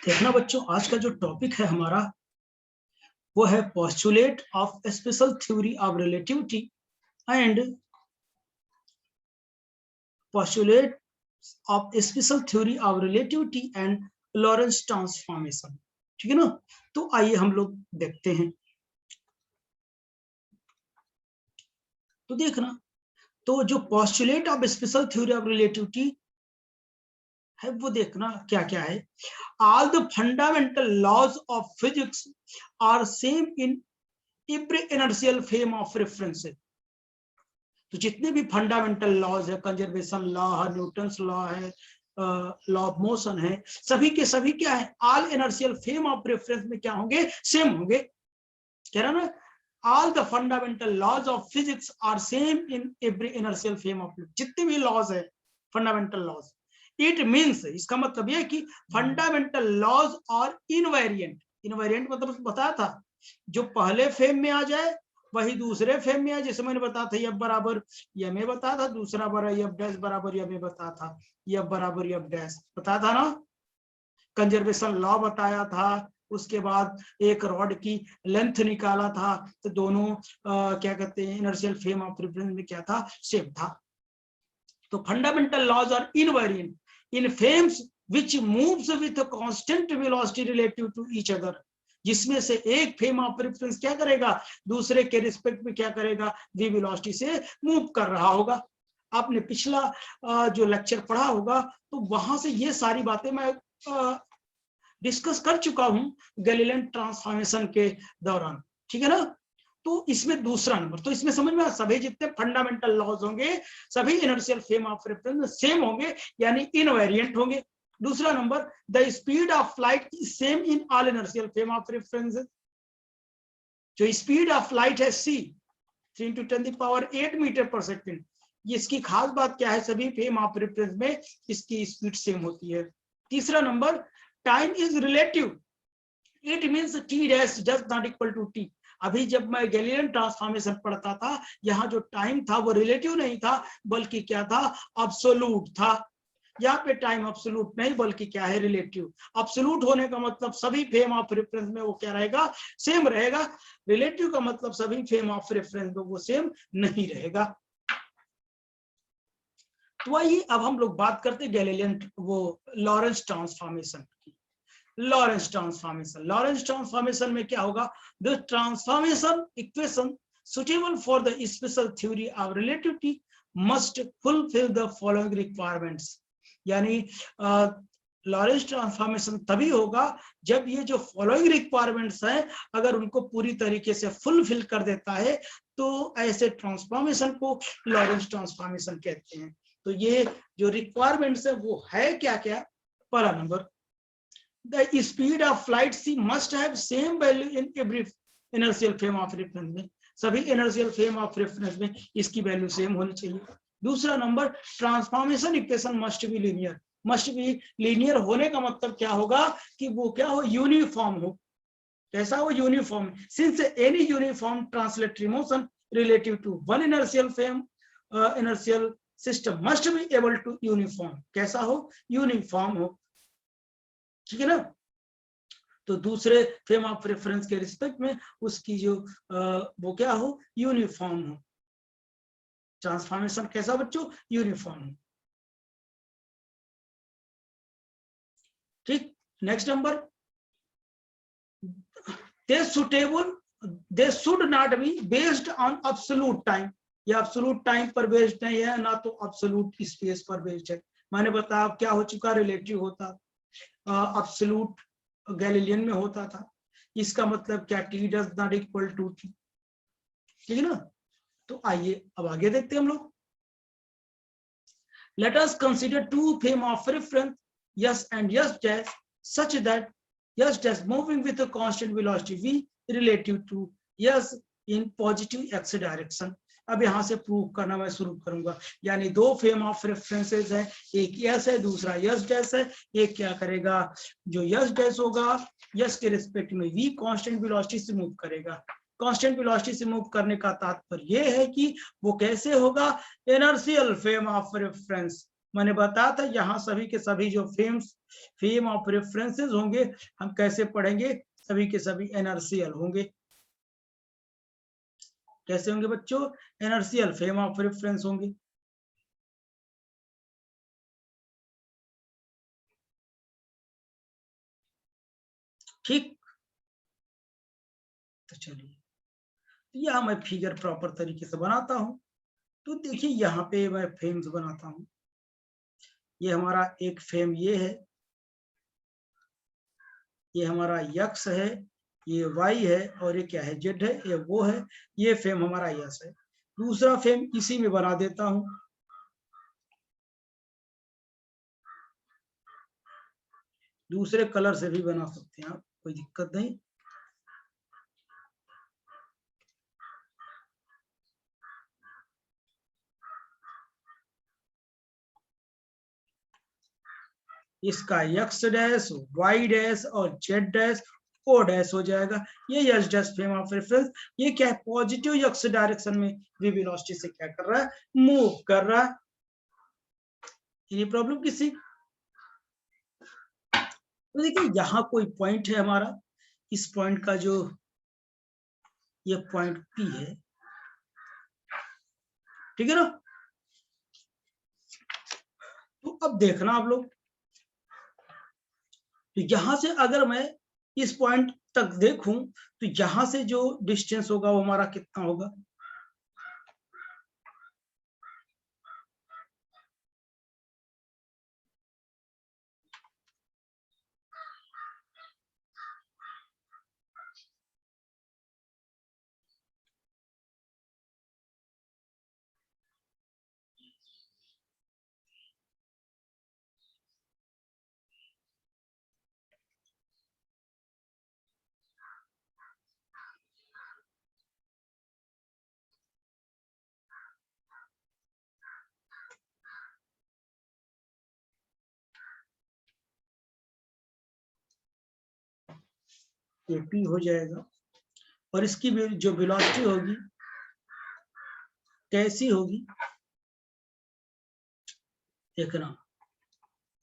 देखना बच्चों, आज का जो टॉपिक है हमारा वो है postulate of special theory of relativity and postulate of special theory of relativity and Lorentz transformation. ठीक है ना। तो आइए हम लोग देखते हैं। तो देखना, तो जो postulate of special theory of relativity है वो देखना क्या क्या है। All the fundamental laws of physics are same in every inertial frame of reference। तो जितने भी फंडामेंटल लॉज है, कंजर्वेशन लॉ है, न्यूटन्स लॉ है, लॉ ऑफ मोशन है, सभी के सभी क्या है, all inertial frame of reference में क्या होंगे, सेम होंगे। कह रहा ना, all the fundamental laws of physics are same in every inertial frame of, जितने भी लॉज है फंडामेंटल लॉज। इट मीन्स, इसका मतलब यह कि fundamental laws are invariant. Invariant मतलब बताया था, जो पहले फ्रेम में आ जाए वही दूसरे फ्रेम में है। जैसे मैंने बताया था, एफ बराबर एम ए बताया था, दूसरा बराबर एफ डैश बराबर एम ए बताया था, एफ बराबर एफ डैश बताया था ना। कंजर्वेशन लॉ बताया था, उसके बाद एक रॉड की लेंथ निकाला था, तो दोनों क्या कहते हैं, इनर्शियल फ्रेम ऑफ रेफरेंस में क्या था, सेम था। तो fundamental laws are invariant in frames which moves with constant velocity relative to each other. जिसमें से एक फ्रेम ऑफ रेफरेंस क्या करेगा, दूसरे के रिस्पेक्ट में क्या करेगा, वी वेलोसिटी से मूव कर रहा होगा। आपने पिछला जो लेक्चर पढ़ा होगा तो वहां से ये सारी बातें मैं डिस्कस कर चुका हूं गैलीलियन ट्रांसफॉर्मेशन के दौरान। ठीक है ना। तो इसमें दूसरा नंबर, तो इसमें समझ में सभी जितने फंडामेंटल लॉज होंगे सभी inertial frame of reference same होंगे, यानी इनवेरिएंट होंगे। दूसरा number, the speed of light is same in all inertial frame of reference. जो स्पीड ऑफ लाइट है c 3 × 10⁸ मीटर पर सेकेंड, इसकी खास बात क्या है, सभी फ्रेम ऑफ रेफरेंस में इसकी स्पीड सेम होती है। तीसरा number, time is relative, it means t dash does not equal to t। अभी जब मैं गैलीलियन ट्रांसफॉर्मेशन पढ़ता था, यहाँ जो टाइम था वो रिलेटिव नहीं था, बल्कि क्या था, अब्सोल्यूट था। यहाँ पे टाइम अब्सोल्यूट नहीं बल्कि क्या है, रिलेटिव। अब्सोल्यूट होने का मतलब सभी फ्रेम ऑफ रेफरेंस में वो क्या रहेगा, सेम रहेगा। रिलेटिव का मतलब सभी फ्रेम ऑफ रेफरेंस में वो सेम नहीं रहेगा। तो आइए अब हम लोग बात करते हैं गैलीलियन वो लॉरेंस ट्रांसफॉर्मेशन की। लॉरेंस ट्रांसफॉर्मेशन में क्या होगा, the transformation equation suitable for the special theory of relativity must fulfil the following requirements. यानी लॉरेंस ट्रांसफॉर्मेशन तभी होगा जब ये जो फॉलोइंग रिक्वायरमेंट्स हैं अगर उनको पूरी तरीके से फुलफिल कर देता है, तो ऐसे ट्रांसफॉर्मेशन को लॉरेंस ट्रांसफॉर्मेशन कहते हैं। तो ये जो रिक्वायरमेंट्स है वो है क्या क्या। पहला number, the speed of flight c must have same value in every inertial frame of reference में, सभी inertial frame of reference में इसकी वैल्यू सेम होनी चाहिए। दूसरा number, transformation equation must be linear. Must be linear होने का मतलब क्या होगा कि वो क्या हो, यूनिफॉर्म हो। कैसा हो, uniform. Since any uniform translatory motion relative to one inertial frame inertial system must be able to uniform. कैसा हो, यूनिफॉर्म हो। ठीक है ना। तो दूसरे फ्रेम ऑफ रेफरेंस के रिस्पेक्ट में उसकी जो वो क्या हो, यूनिफॉर्म हो। ट्रांसफॉर्मेशन कैसा बच्चों, यूनिफॉर्म हो। ठीक। Next number, they should not be based on absolute time. ये एब्सोल्यूट टाइम पर बेस्ड नहीं है, ना तो एब्सोल्यूट स्पेस पर बेस्ड है। मैंने बताया क्या हो चुका, रिलेटिव होता, एब्सोल्यूट गैलीलियन में होता था। इसका मतलब क्या, t does not equal to t। ठीक है ना। तो आइए अब आगे देखते हैं हम लोग। Let us consider two frame of reference s and s dash such that s dash moving with a constant velocity v relative to s in positive x direction। अब यहां से प्रूव करना मैं शुरू करूंगा। यानी दो फ्रेम ऑफ रेफरेंसेस है, एक यस है दूसरा यस डैश है। एक क्या करेगा, जो यस डैश होगा यस के रिस्पेक्ट में v कांस्टेंट वेलोसिटी से मूव करेगा। कांस्टेंट वेलोसिटी से मूव करने का तात्पर्य यह है कि वो कैसे होगा, इनर्शियल फ्रेम ऑफ रेफरेंस। मैंने बताया था यहाँ सभी के सभी जो फ्रेम्स फेम ऑफ रेफरेंसेस होंगे, हम कैसे पढ़ेंगे, सभी के सभी इनर्शियल होंगे। कैसे होंगे बच्चों, इनर्शियल फेम ऑफ रेफरेंस होंगे। ठीक, तो चलिए यह मैं फिगर प्रॉपर तरीके से बनाता हूं। तो देखिए यहाँ पे मैं फेम्स बनाता हूं। ये हमारा एक फेम ये है, ये हमारा यक्स है, ये वाई है, और ये क्या है, जेड है, ये वो है। ये फेम हमारा यस है। दूसरा फेम इसी में बना देता हूं। दूसरे कलर से भी बना सकते हैं आप, कोई दिक्कत नहीं। इसका एक्स डैश, वाई डैश और जेड डैश, ओ डैश हो जाएगा। ये yes dash frame of reference. ये क्या है, पॉजिटिव एक्स डायरेक्शन में वी वेलोसिटी से क्या कर रहा है, मूव कर रहा है। ये प्रॉब्लम किसी, तो देखिए यहाँ कोई पॉइंट है हमारा, इस पॉइंट का जो ये पॉइंट पी है, ठीक है ना। तो अब देखना आप लोग, तो यहां से अगर मैं इस पॉइंट तक देखूं, तो यहां से जो डिस्टेंस होगा वो हमारा कितना होगा, ये पी हो जाएगा। और इसकी जो वेलोसिटी होगी कैसी होगी, देखना,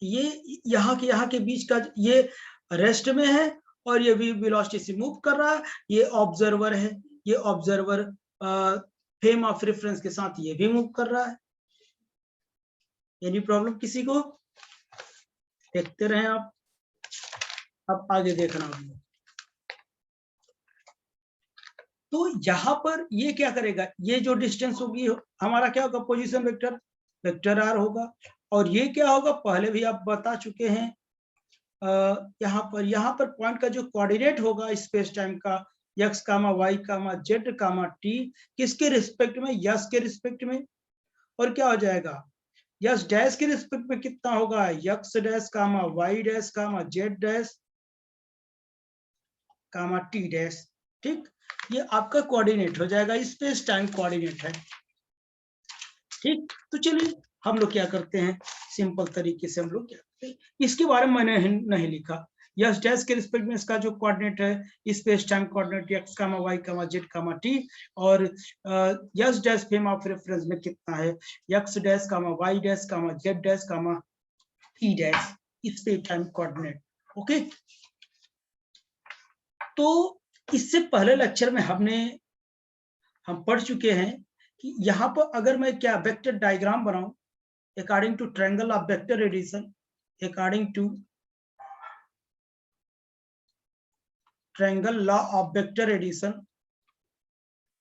ये यहाँ के बीच का ये रेस्ट में है, और ये भी वेलोसिटी से मूव कर रहा है। ये ऑब्जर्वर है, ये ऑब्जर्वर फ्रेम ऑफ रेफरेंस के साथ ये भी मूव कर रहा है। एनी प्रॉब्लम किसी को, देखते रहे आप। अब आगे देखना होगा, तो यहां पर ये क्या करेगा, ये जो डिस्टेंस होगी हमारा क्या होगा, पोजीशन वेक्टर, वेक्टर आर होगा। और ये क्या होगा, पहले भी आप बता चुके हैं, यहाँ पर पॉइंट का जो कोऑर्डिनेट होगा स्पेस टाइम का, x comma y comma z comma T, किसके रिस्पेक्ट में, यस के रिस्पेक्ट में। और क्या हो जाएगा, यस डैश के रिस्पेक्ट में कितना होगा, x dash comma y dash comma z dash comma t dash. ठीक, ये आपका कोऑर्डिनेट हो जाएगा, स्पेस टाइम कोऑर्डिनेट है। ठीक, तो चलिए हम लोग क्या करते हैं, सिंपल तरीके से हम लोग क्या करते हैं, इसके बारे में मैंने नहीं लिखा। यस डैश के रिस्पेक्ट में इसका जो कोऑर्डिनेट है, space time coordinate x comma y comma z comma t, और S dash frame of reference में कितना है, x dash comma y dash comma z dash comma t dash, space time coordinate. Okay, तो इससे पहले lecture में हम पढ़ चुके हैं कि यहाँ पर अगर मैं क्या वेक्टर डायग्राम बनाऊं, according to triangle of vector addition, according to triangle law of vector addition,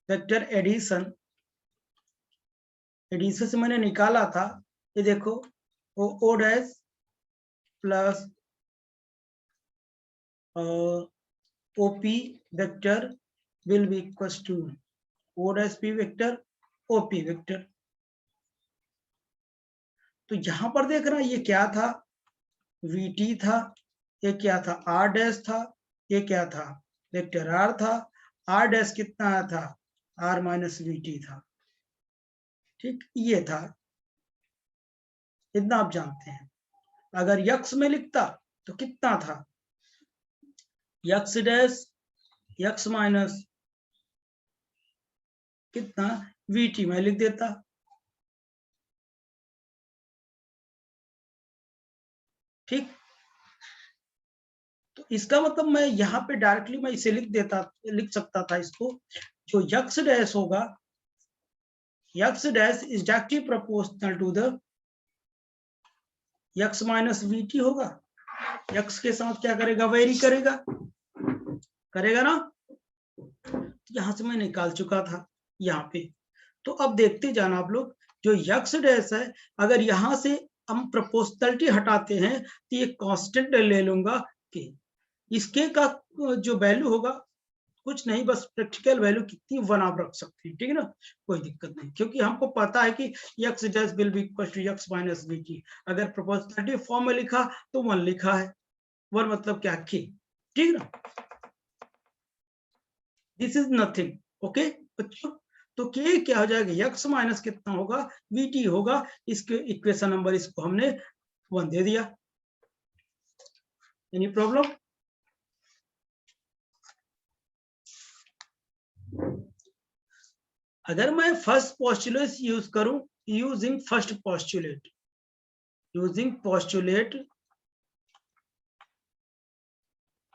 vector addition से मैंने निकाला था, ये देखो, O dash plus OP vector will be equals to o dash p vector op vector. तो यहां पर देख रहा, ये क्या था, vt था, ये क्या था, r डैश था, ये क्या था, वेक्टर r था, r डैश कितना था, r माइनस vt था। ठीक, ये था, इतना आप जानते हैं। अगर यक्स में लिखता तो कितना था, यक्स डैश यक्स माइनस कितना, vt में लिख देता। ठीक, तो इसका मतलब मैं यहाँ पे डायरेक्टली मैं इसे लिख सकता था इसको, जो यक्स डैश होगा, x dash is directly proportional to the x minus v t होगा। यक्स के साथ क्या करेगा, वेरी करेगा, करेगा ना। यहां से मैं निकाल चुका था यहाँ पे। तो अब देखते जाना आप लोग, जो यक्स डैश है, अगर यहां से हम प्रोपोर्शनलिटी हटाते हैं तो ये कांस्टेंट ले लूंगा के, इसके का जो वैल्यू होगा कुछ नहीं, बस प्रैक्टिकल वैल्यू कितनी 1 आप रख सकते हैं, ठीक है ना, कोई दिक्कत नहीं, क्योंकि हमको पता है कि x dash will be equal to x minus v t. अगर प्रोपोर्शनलिटी फॉर्म में लिखा तो 1 लिखा है, 1 मतलब क्या, के, ठीक है ना। दिस इज नथिंग, ओके बच्चों। तो के क्या हो जाएगा, यक्स माइनस कितना होगा, वी टी होगा। इसके इक्वेशन नंबर इसको हमने 1 दे दिया। Any problem? अगर मैं फर्स्ट पोस्टुलेट यूज करूं, using first postulate, using postulate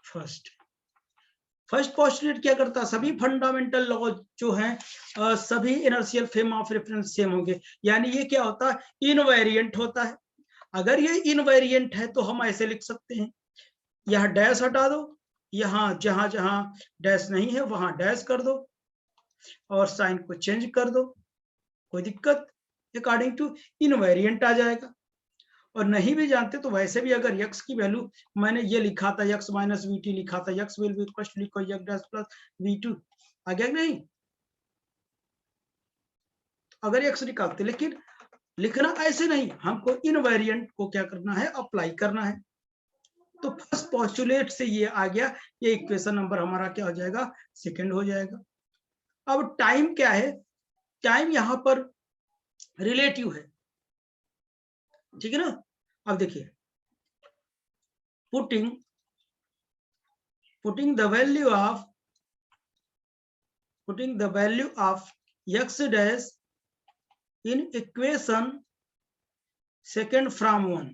first postulate क्या करता है, सभी फंडामेंटल लॉ जो हैं सभी inertial frame of reference same होंगे। यानी ये क्या होता है, इनवेरिएंट होता है। अगर ये इनवेरिएंट है तो हम ऐसे लिख सकते हैं, यहाँ डैश हटा दो, यहाँ जहां जहां डैश नहीं है वहां डैश कर दो और साइन को चेंज कर दो, कोई दिक्कत, अकॉर्डिंग टू इनवेरिएंट आ जाएगा। और नहीं भी जानते तो वैसे भी अगर यक्स की वैल्यू मैंने ये लिखा था, यक्स माइनस वी टी लिखा था, x will be equal to लिखो x dash plus v t, आ गया नहीं। अगर यक्स निकालते, लेकिन लिखना ऐसे नहीं, हमको इनवेरिएंट को क्या करना है, अप्लाई करना है। तो फर्स्ट पोस्टुलेट से ये आ गया, ये इक्वेशन नंबर हमारा क्या हो जाएगा, सेकंड हो जाएगा। अब टाइम क्या है, टाइम यहां पर रिलेटिव है, ठीक है ना। अब देखिए, putting the value of x dash in equation second from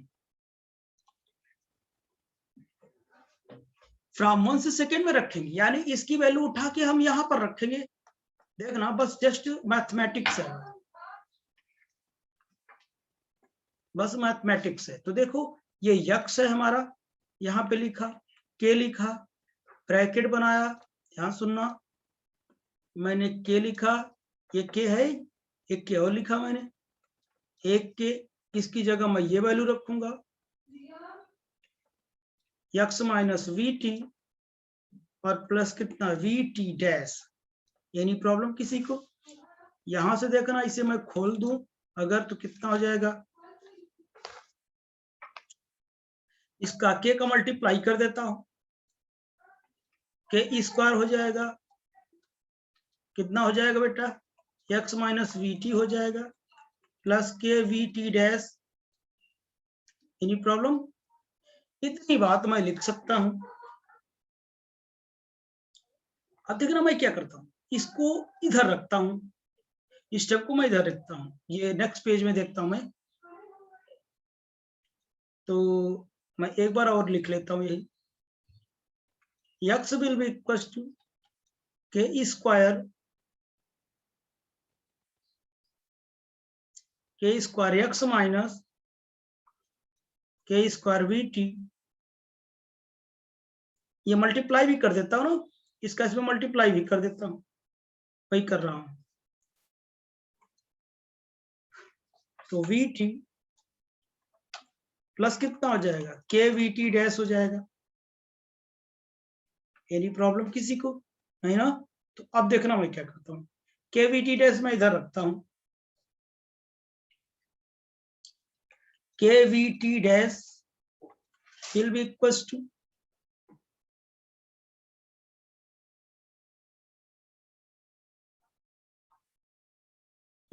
1 से सेकेंड में रखेंगे, यानी इसकी वैल्यू उठा के हम यहां पर रखेंगे। देखना, बस जस्ट मैथमेटिक्स है, बस मैथमेटिक्स है। तो देखो, ये यक्स है हमारा, यहाँ पे लिखा, के लिखा, ब्रैकेट बनाया, ध्यान सुनना, मैंने के लिखा, ये के है, एक के और लिखा मैंने, एक के, इसकी जगह मैं ये वैल्यू रखूंगा, यक्स माइनस वी टी और प्लस कितना, we t dash. Any problem किसी को? यहां से देखना, इसे मैं खोल दूं अगर, तो कितना हो जाएगा, इसका के का मल्टीप्लाई कर देता हूं, के स्क्वायर हो जाएगा, कितना हो जाएगा बेटा, एक्स माइनस वी टी हो जाएगा प्लस के v t dash. Any problem? इतनी बात मैं लिख सकता हूं। अब देखना मैं क्या करता हूं, इसको इधर रखता हूं, इस स्टेप को मैं इधर रखता हूं, ये नेक्स्ट पेज में देखता हूं मैं। तो मैं एक बार और लिख लेता हूं, यही x will be equal to k square x minus के स्क्वायर वी टी, ये मल्टीप्लाई भी कर देता हूं ना, इसका इसमें मल्टीप्लाई भी कर देता हूं, वही कर रहा हूं। तो वी टी प्लस कितना हो जाएगा, के वी टी डैश हो जाएगा। एनी प्रॉब्लम किसी को? नहीं ना। तो अब देखना मैं क्या करता हूँ, के वी टी डैश मैं इधर रखता हूँ, k v t dash will be equals to,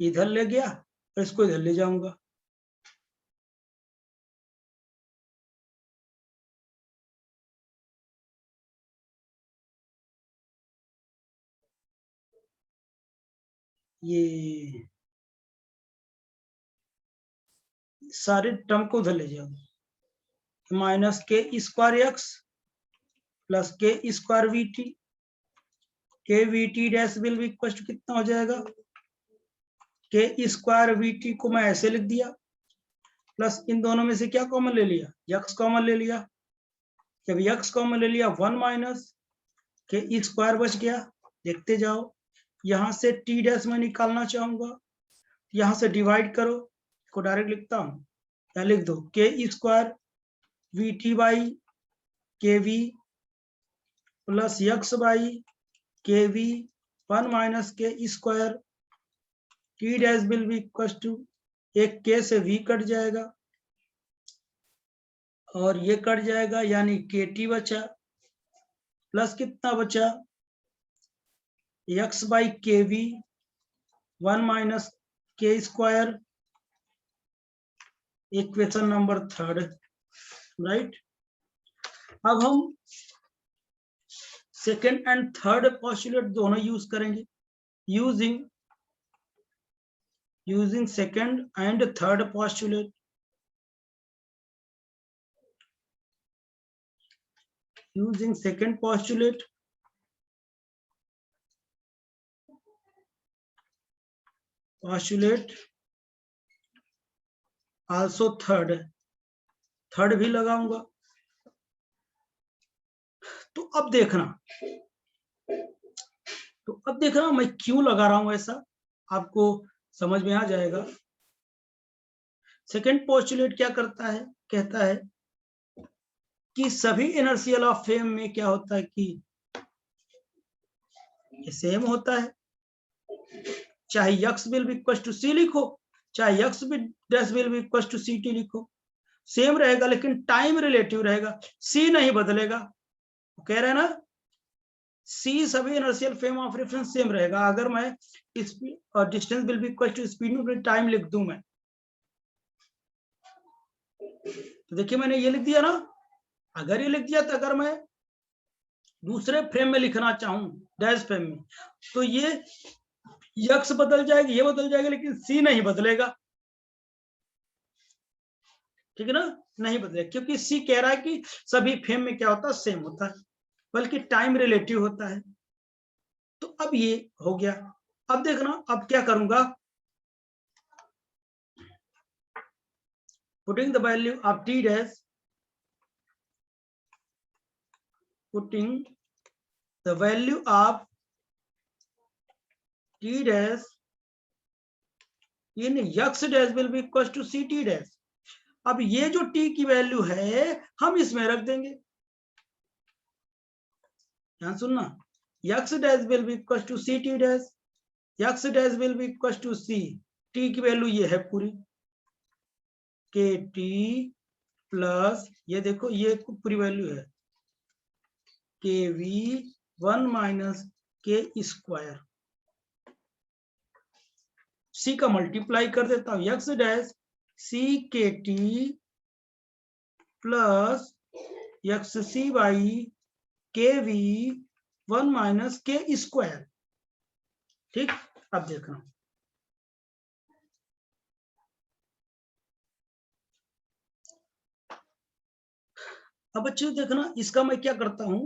इधर ले गया और इसको इधर ले जाऊंगा, ये सारे टर्म को उधर ले जाऊंगा, माइनस के square x plus k square v t, k v t dash will be equal to कितना हो जाएगा, के स्क्वायर वी टी को मैं ऐसे लिख दिया, प्लस इन दोनों में से क्या कॉमन ले लिया, यक्स कॉमन ले लिया, जब यक्स कॉमन ले लिया 1 माइनस के स्क्वायर बच गया, देखते जाओ, यहां से टी डैश में निकालना चाहूंगा, यहां से डिवाइड करो, को डायरेक्ट लिखता हूं, या लिख दो k square v t by के वी प्लस यक्स बाई के वी 1 माइनस के square t dash will be equal to, एक के से वी कट जाएगा और ये कट जाएगा, यानी के टी बचा, प्लस कितना बचा, यक्स बाई के वी 1 माइनस के स्क्वायर, इक्वेशन नंबर 3, राइट। अब हम सेकेंड एंड थर्ड पोस्टुलेट दोनों यूज करेंगे, using second and third postulate, using second postulate, also third भी लगाऊंगा। तो अब देखना मैं क्यों लगा रहा हूं ऐसा, आपको समझ में आ जाएगा। सेकेंड पोस्टुलेट क्या करता है, कहता है कि सभी इनर्शियल ऑफ फ्रेम में क्या होता है कि ये सेम होता है, चाहे x will be equal to c लिखो, चाहे x dash will be equal to c t लिखो, सेम रहेगा, लेकिन टाइम रिलेटिव रहेगा, सी नहीं बदलेगा। कह रहे हैं ना, सी सभी inertial frame of reference same रहेगा। अगर मैं distance will be equal to speed में टाइम लिख दूं मैं, तो देखिए मैंने ये लिख दिया ना, अगर ये लिख दिया, तो अगर मैं दूसरे फ्रेम में लिखना चाहूं डैश फ्रेम में, तो ये यक्स बदल जाएगी, ये बदल जाएगा, लेकिन सी नहीं बदलेगा, ठीक है ना, नहीं बदलेगा, क्योंकि सी कह रहा है कि सभी फ्रेम में क्या होता है, सेम होता है, बल्कि टाइम रिलेटिव होता है। तो अब ये हो गया। अब देखना, अब क्या करूंगा, putting the value of T dash, putting the value of t dash in x dash will be equal to ct dash। अब ये जो t की वैल्यू है हम इसमें रख देंगे, ध्यान सुनना, x dash will be equal to ct dash, x dash will be equal to c, t की वैल्यू ये है पूरी, के टी प्लस ये देखो ये पूरी वैल्यू है, के वी 1 माइनस के स्क्वायर, सी का मल्टीप्लाई कर देता हूं, यक्स डैश सी के T plus x C by के वी 1 माइनस के स्क्वायर, ठीक। अब देखना, अब बच्चों देखना, इसका मैं क्या करता हूं,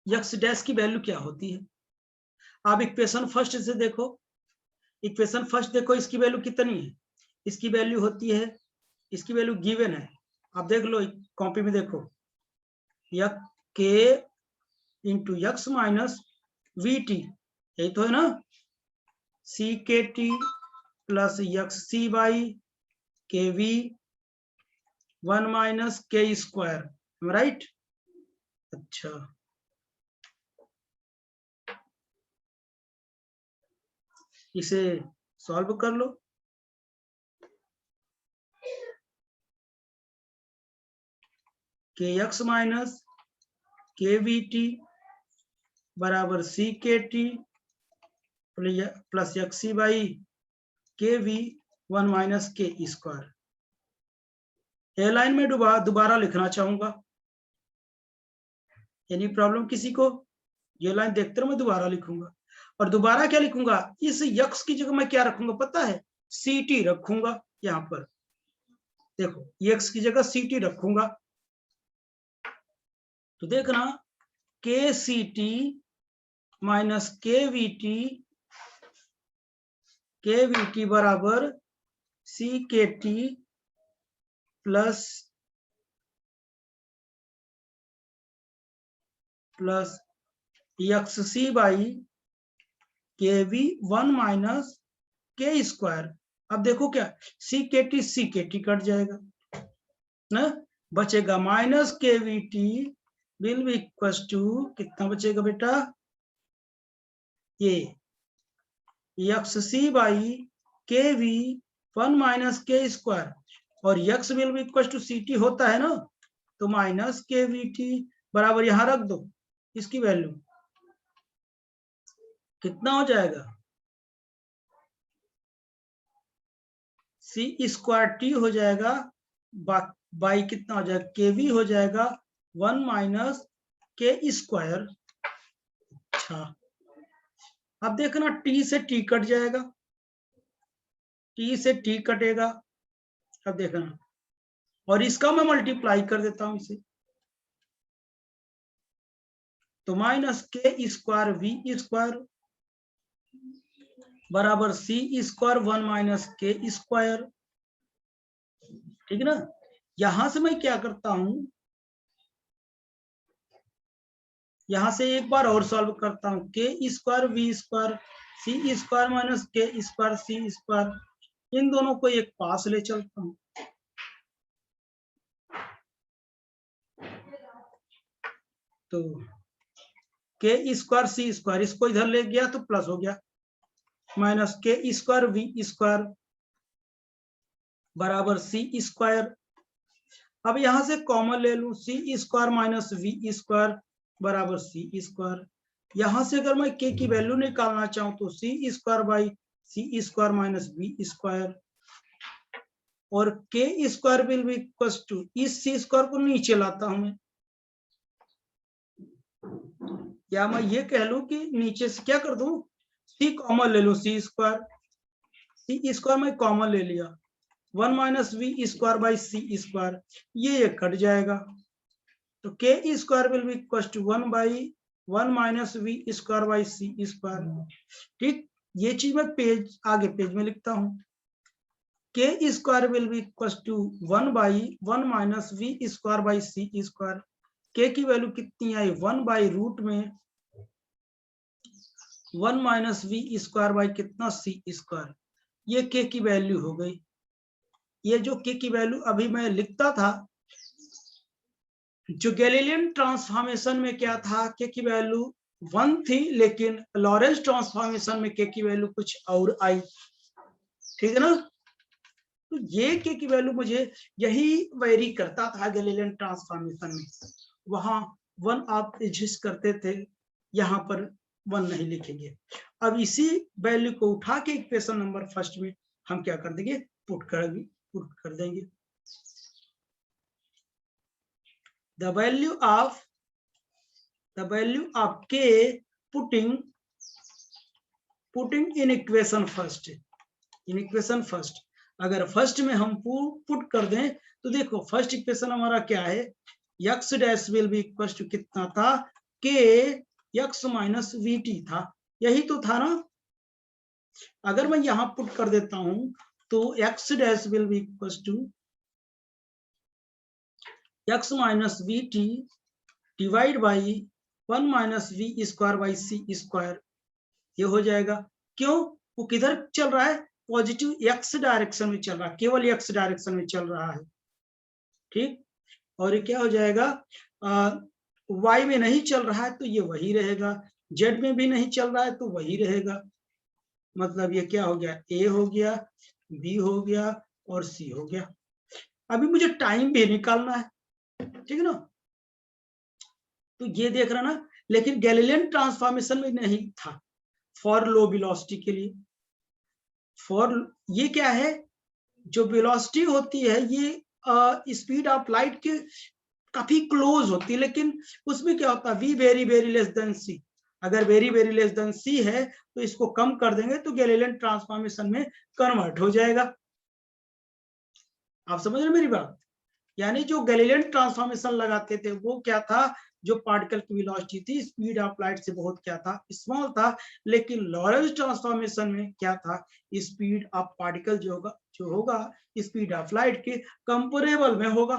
यक्स डैश की वैल्यू क्या होती है, आप इक्वेशन फर्स्ट से देखो, इक्वेशन फर्स्ट देखो, इसकी वैल्यू कितनी है, इसकी वैल्यू होती है, इसकी वैल्यू गिवन है, आप देख लो कॉपी में देखो, x k into x minus v t, यही तो है ना, सी के T plus x C by के वी 1 माइनस के स्क्वायर, राइट। अच्छा, इसे सॉल्व कर लो, k x minus k v t बराबर सी के T plus x c by के वी 1 माइनस के स्क्वायर। ए लाइन में दोबारा लिखना चाहूंगा, एनी प्रॉब्लम किसी को, ये लाइन देखते रहो, मैं दोबारा लिखूंगा। और दोबारा क्या लिखूंगा, इस यक्स की जगह मैं क्या रखूंगा पता है, ct रखूंगा। यहां पर देखो यक्स की जगह ct रखूंगा, तो देखना kct माइनस kVt बराबर ckT plus XC by KV 1 minus के स्क्वायर। अब देखो क्या CKT कट जाएगा ना, बचेगा minus KVT will be equal to कितना बचेगा बेटा, ये XC बाई KV 1 माइनस के स्क्वायर, और x will be equal to CT होता है ना, तो माइनस KVT बराबर यहां रख दो, इसकी वैल्यू कितना हो जाएगा, C स्क्वायर T हो जाएगा बाई कितना हो जाएगा, KV हो जाएगा 1 माइनस के स्क्वायर। अच्छा अब देखना T से T कट जाएगा, T से T कटेगा, अब देखना, और इसका मैं मल्टीप्लाई कर देता हूं इसे, तो माइनस के स्क्वायर V स्क्वायर बराबर C स्क्वायर 1 माइनस के स्क्वायर। ठीक है ना, यहां से मैं क्या करता हूं, यहां से एक बार और सॉल्व करता हूं, k square V square C square minus के स्क्वायर C स्क्वायर, इन दोनों को एक पास ले चलता हूं, तो के स्क्वायर C स्क्वायर इसको इधर ले गया तो प्लस हो गया, माइनस के स्क्वायर V स्क्वायर बराबर C स्क्वायर। अब यहां से कॉमन ले लूं, C square minus V square बराबर C स्क्वायर। यहां से अगर मैं k की वैल्यू निकालना चाहूं तो C square by C square minus V square, और k square will be equal to, इस C स्क्वायर को नीचे लाता हूं मैं, या मैं ये कह लूं कि नीचे से क्या कर दूं, C कॉमन ले लो, C स्क्वायर में कॉमन ले लिया, 1 minus V square by C square, ये कट जाएगा, तो k square will be equal to 1 by 1 minus V square by C square. ठीक, ये चीज मैं पेज आगे पेज में लिखता हूं, k square will be equal to 1 by 1 minus V square by C square. K की वैल्यू कितनी आई, 1 बाई रूट में 1 माइनस V स्क्वायर बाई कितना C स्क्वायर, ये के की वैल्यू हो गई। ये जो के की वैल्यू अभी मैं लिखता था, जो गैलीलियन ट्रांसफॉर्मेशन में क्या था, के की वैल्यू 1 थी, लेकिन लॉरेंस ट्रांसफॉर्मेशन में के की वैल्यू कुछ और आई। ठीक है ना, तो ये के की वैल्यू मुझे यही वेरी करता था गैलीलियन ट्रांसफॉर्मेशन में, वहां 1 आप एडजस्ट करते थे, यहां पर 1 नहीं लिखेंगे। अब इसी वैल्यू को उठा के इक्वेशन नंबर फर्स्ट में हम क्या कर देंगे, पुट कर देंगे। The value of k putting in equation first, अगर फर्स्ट में हम पुट कर दें तो देखो फर्स्ट इक्वेशन हमारा क्या है, x dash will be equal to कितना था, k x माइनस VT था, यही तो था ना। अगर मैं यहां पुट कर देता हूं तो x dash will be equal to x minus VT divide by 1 minus V square by C square, ये हो जाएगा। क्यों, वो किधर चल रहा है, पॉजिटिव x डायरेक्शन में चल रहा है, केवल x डायरेक्शन में चल रहा है। ठीक, और ये क्या हो जाएगा, y में नहीं चल रहा है तो ये वही रहेगा, z में भी नहीं चल रहा है तो वही रहेगा, मतलब ये क्या हो गया, a हो गया, b हो गया और c हो गया। अभी मुझे टाइम भी निकालना है, ठीक है ना, तो ये देख रहा ना, लेकिन गैलीलियन ट्रांसफॉर्मेशन में नहीं था, फॉर लो वेलोसिटी के लिए। फॉर ये क्या है, जो वेलोसिटी होती है ये स्पीड ऑफ लाइट के काफी क्लोज होती है, लेकिन उसमें क्या होता है, v very very less than c। अगर वेरी वेरी लेस देन सी है तो इसको कम कर देंगे तो गैलीलियन ट्रांसफॉर्मेशन में कन्वर्ट हो जाएगा। आप समझ रहे मेरी बात? यानी जो गैलीलियन ट्रांसफॉर्मेशन लगाते थे वो क्या था, जो पार्टिकल की वेलोसिटी थी स्पीड ऑफ लाइट से बहुत क्या था, स्मॉल था। लेकिन लॉरेंस ट्रांसफॉर्मेशन में क्या था, स्पीड ऑफ पार्टिकल जो होगा स्पीड ऑफ लाइट के कंपेरेबल में होगा।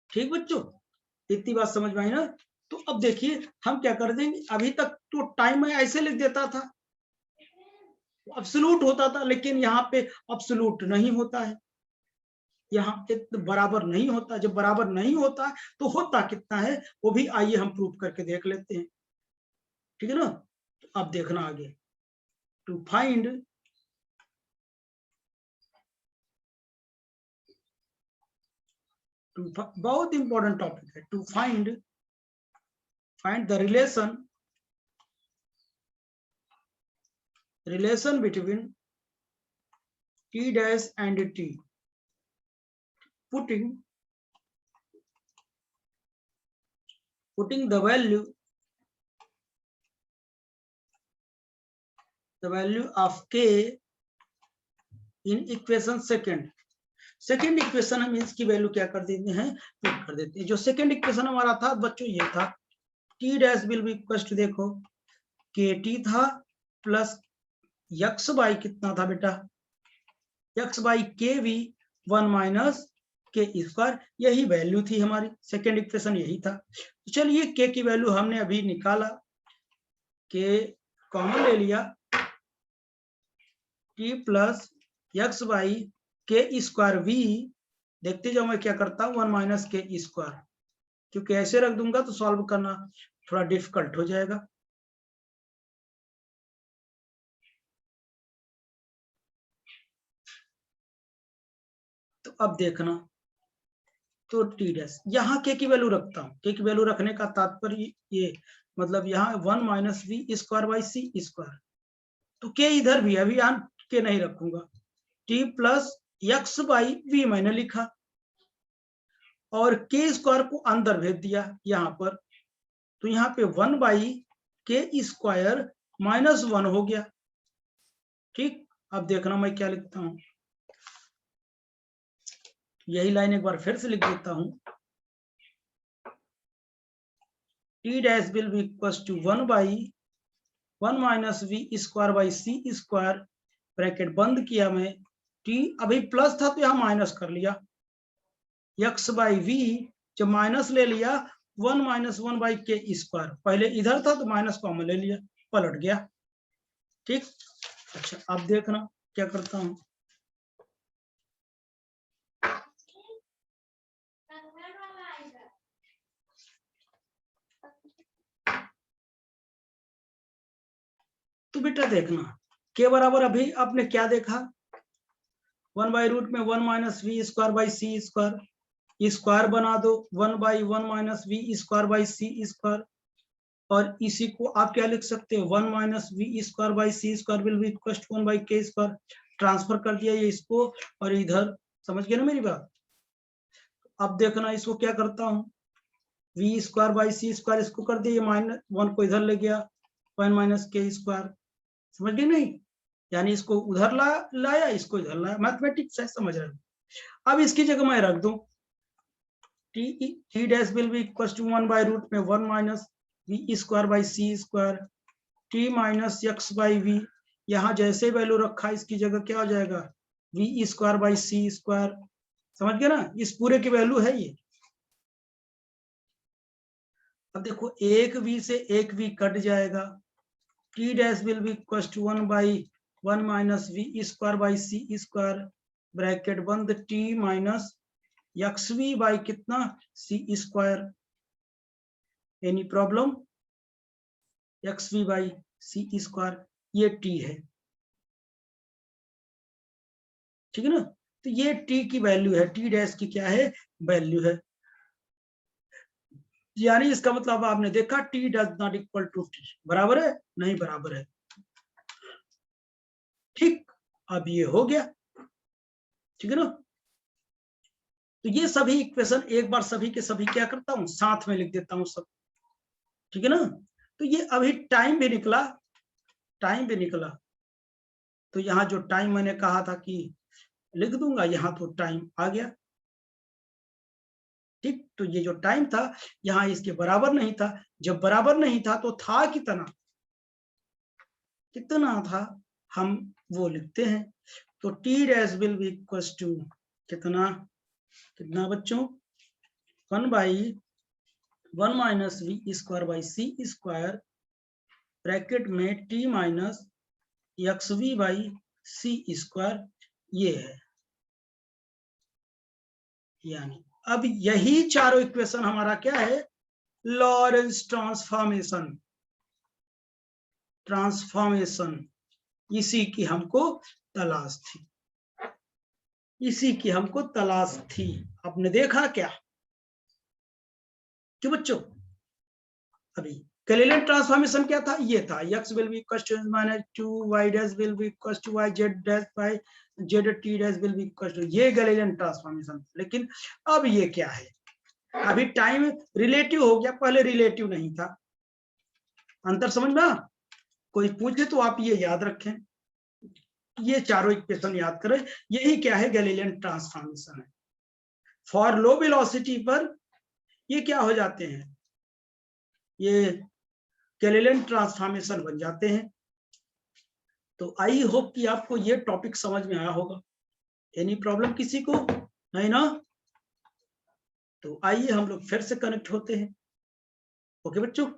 ठीक बच्चों, इतनी बात समझ में आई ना? तो अब देखिए हम क्या कर देंगे, अभी तक तो टाइम में ऐसे लिख देता था, अब्सोल्यूट होता था, लेकिन यहाँ पे अब्सोल्यूट नहीं होता है, यहाँ पे बराबर नहीं होता। जब बराबर नहीं होता तो होता कितना है वो भी आइए हम प्रूव करके देख लेते हैं। ठीक है ना? तो अब देखना आगे, टू फाइंड बहुत इंपॉर्टेंट टॉपिक है, to find the relation between t dash and t, putting the value of k in equation second equation हम इसकी वैल्यू क्या कर देते हैं, पुट कर देते हैं। जो सेकेंड इक्वेशन हमारा था बच्चों ये था, t dash will be equal to, देखो kt था प्लस x बाई कितना था बेटा, x बाई के वी 1 माइनस के स्क्वायर, यही वैल्यू थी हमारी, सेकेंड इक्वेशन यही था। तो चलिए k की वैल्यू हमने अभी निकाला, k कॉमन ले लिया, t plus x by k square we, देखते जाओ मैं क्या करता हूँ 1 माइनस के स्क्वायर, क्योंकि ऐसे रख दूंगा तो सॉल्व करना थोड़ा डिफिकल्ट हो जाएगा। तो अब देखना, तो टी डैश यहाँ के की वैल्यू रखता हूँ, के की वैल्यू रखने का तात्पर्य ये मतलब यहाँ 1 minus v square by c square, तो के इधर भी अभी यहाँ के नहीं रखूंगा, t plus x by v मैंने लिखा और के स्क्वायर को अंदर भेज दिया यहाँ पर, तो यहाँ पे 1 बाई के स्क्वायर माइनस 1 हो गया। ठीक, अब देखना मैं क्या लिखता हूं, यही लाइन एक बार फिर से लिख देता हूं, t dash will be equal to 1 by 1 minus v square by c square, bracket बंद किया मैं, टी अभी प्लस था तो यहां माइनस कर लिया, एक्स बाई वी जब माइनस ले लिया 1 माइनस 1 बाई के स्क्वायर, पहले इधर था तो माइनस कॉमन ले लिया, पलट गया। ठीक, अच्छा अब देखना क्या करता हूं, तो बेटा देखना के बराबर अभी आपने क्या देखा, 1 बाई रूट में 1 minus v square by c square, square बना दो 1 by 1 minus v square by c square, और इसी को आप क्या लिख सकते हो 1 minus v square by c square will be equal to 1 by k square, transfer कर दिया ये इसको और इधर, समझ गए ना मेरी बात? अब देखना इसको क्या करता हूँ, v square by c square इसको कर दिया, माइनस 1 को इधर ले गया 1 माइनस के स्क्वायर, समझ गए नहीं? यानी इसको उधर लाया इसको इधर लाया, मैथमेटिक्स है, समझ रहे हो? अब इसकी जगह मैं रख दूं t dash will be equal to 1 by root में 1 minus v square by c square, t minus x by v, यहाँ जैसे वैल्यू रखा इसकी जगह क्या हो जाएगा v square by c square, समझ गए ना? इस पूरे की वैल्यू है ये। अब देखो एक वी से एक वी कट जाएगा, t dash will be equal to 1 by 1 minus v square by c square, bracket बंद, t minus x v by कितना c square, any problem, x v by c square, ये t है। ठीक है ना? तो ये टी की वैल्यू है, टी डैश की क्या है वैल्यू है, यानी इसका मतलब आपने देखा t does not equal to t, बराबर है नहीं बराबर है। ठीक, अब ये हो गया, ठीक है ना? तो ये सभी इक्वेशन एक बार सभी के सभी क्या करता हूं, साथ में लिख देता हूं सब, ठीक है ना। तो ये अभी टाइम भी निकला, टाइम भी निकला, तो यहाँ जो टाइम मैंने कहा था कि लिख दूंगा, यहाँ तो टाइम आ गया, ठीक। तो ये जो टाइम था यहाँ इसके बराबर नहीं था, जब बराबर नहीं था तो था कितना, कितना था हम वो लिखते हैं। तो t dash will be equal to कितना, कितना बच्चों, 1/1 minus v square by c square bracket में t minus x v by c square, ये है। यानी अब यही चारों इक्वेशन हमारा क्या है, लॉरेंस ट्रांसफॉर्मेशन, ट्रांसफॉर्मेशन, इसी की हमको तलाश थी, इसी की हमको तलाश थी। आपने देखा क्या, क्यों बच्चों, अभी गैलीलियन ट्रांसफॉर्मेशन क्या था, ये था x will be equal to -2, y dash will be equal to y, z dash by z, t dash will be equal to, ये गैलीलियन ट्रांसफॉर्मेशन। लेकिन अब ये क्या है, अभी टाइम रिलेटिव हो गया, पहले रिलेटिव नहीं था। अंतर समझ में, कोई पूछे तो आप ये याद रखें, ये चारों इक्वेशन याद करें, यही क्या है, गैलीलियन ट्रांसफॉर्मेशन है। फॉर लो वेलोसिटी पर ये क्या हो जाते हैं, ये गैलीलियन ट्रांसफॉर्मेशन बन जाते हैं। तो आई होप कि आपको ये टॉपिक समझ में आया होगा। एनी प्रॉब्लम किसी को, नहीं ना। तो आइए हम लोग फिर से कनेक्ट होते हैं। ओके बच्चों,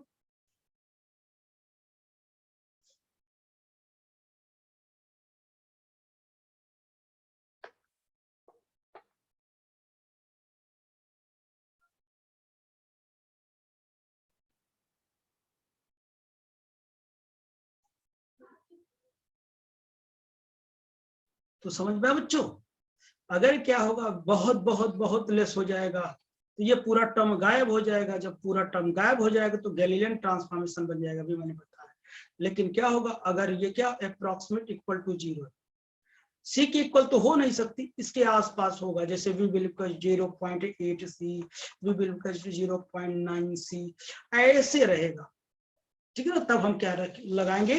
तो समझ में आया बच्चों। अगर क्या होगा, बहुत बहुत बहुत लेस हो जाएगा तो ये पूरा टर्म गायब हो जाएगा, जब पूरा टर्म गायब हो जाएगा तो गैलीलियन ट्रांसफॉर्मेशन बन जाएगा, अभी मैंने बताया। लेकिन क्या होगा, अगर ये क्या अप्रोक्सीमेट इक्वल टू 0, सी की इक्वल तो हो नहीं सकती, इसके आसपास होगा, जैसे v will equal 0.8 c, v will equal 0.9 c, ऐसे रहेगा, ठीक है ना। तब हम क्या लगाएंगे,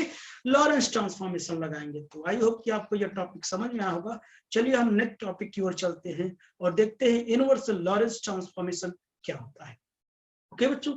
लॉरेंस ट्रांसफॉर्मेशन लगाएंगे। तो आई होप कि आपको यह टॉपिक समझ में आया होगा। चलिए हम नेक्स्ट टॉपिक की ओर चलते हैं और देखते हैं इनवर्स लॉरेंस ट्रांसफॉर्मेशन क्या होता है। ओके बच्चों।